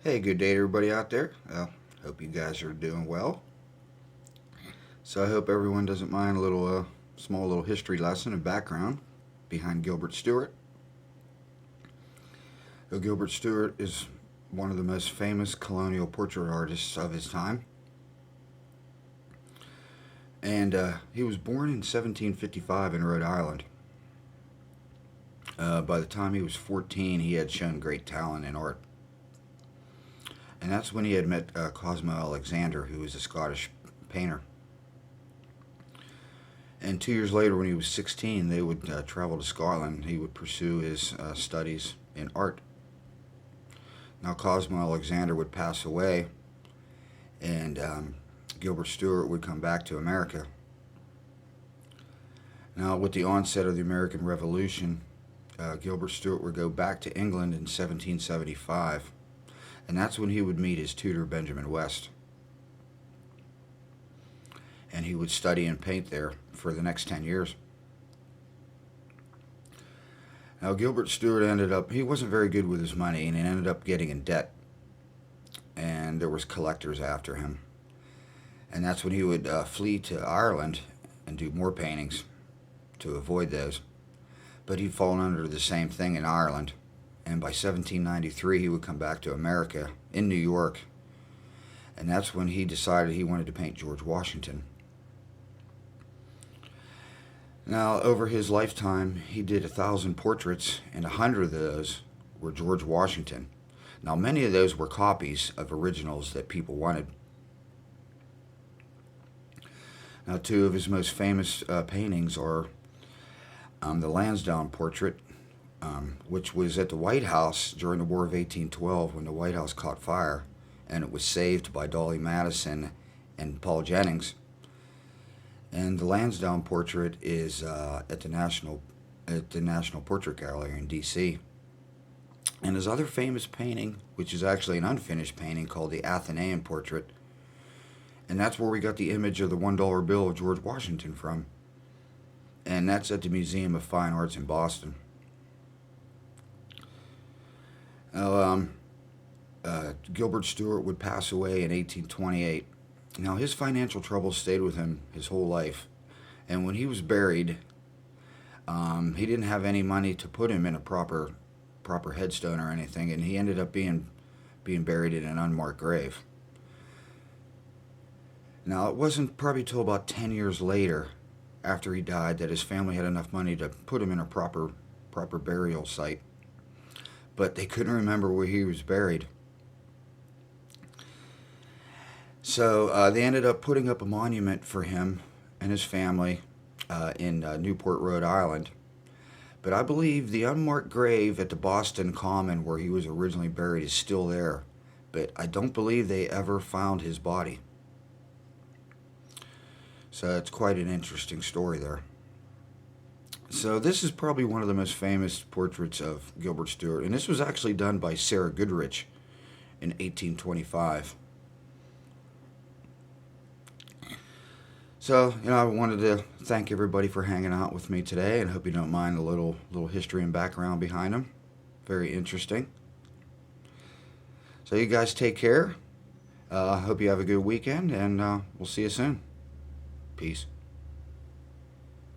Hey, good day to everybody out there. Hope you guys are doing well. So I hope everyone doesn't mind a small little history lesson and background behind Gilbert Stuart. Gilbert Stuart is one of the most famous colonial portrait artists of his time, and he was born in 1755 in Rhode Island. By the time he was 14, he had shown great talent in art, and that's when he had met Cosmo Alexander, who was a Scottish painter. And 2 years later, when he was 16, they would travel to Scotland. He would pursue his studies in art. Now, Cosmo Alexander would pass away, and Gilbert Stuart would come back to America. Now, with the onset of the American Revolution, Gilbert Stuart would go back to England in 1775, and that's when he would meet his tutor, Benjamin West. And he would study and paint there for the next 10 years. Now, Gilbert Stuart he wasn't very good with his money, and he ended up getting in debt. And there was collectors after him. And that's when he would flee to Ireland and do more paintings to avoid those. But he'd fallen under the same thing in Ireland. And by 1793, he would come back to America in New York. And that's when he decided he wanted to paint George Washington. Now, over his lifetime, he did 1,000 portraits, and 100 of those were George Washington. Now, many of those were copies of originals that people wanted. Now, two of his most famous paintings are the Lansdowne portrait, which was at the White House during the War of 1812 when the White House caught fire, and it was saved by Dolly Madison and Paul Jennings. And the Lansdowne portrait is at the National Portrait Gallery in D.C. And his other famous painting, which is actually an unfinished painting called the Athenaeum portrait, and that's where we got the image of the $1 bill of George Washington from. And that's at the Museum of Fine Arts in Boston. Now, Gilbert Stuart would pass away in 1828. Now, his financial troubles stayed with him his whole life. And when he was buried, he didn't have any money to put him in a proper headstone or anything, and he ended up being buried in an unmarked grave. Now, it wasn't probably till about 10 years later, after he died, that his family had enough money to put him in a proper burial site. But they couldn't remember where he was buried. So they ended up putting up a monument for him and his family in Newport, Rhode Island. But I believe the unmarked grave at the Boston Common where he was originally buried is still there. But I don't believe they ever found his body. So it's quite an interesting story there. So this is probably one of the most famous portraits of Gilbert Stuart. And this was actually done by Sarah Goodrich in 1825. So, I wanted to thank everybody for hanging out with me today, and hope you don't mind a little history and background behind them. Very interesting. So you guys take care. Hope you have a good weekend, and we'll see you soon. Peace.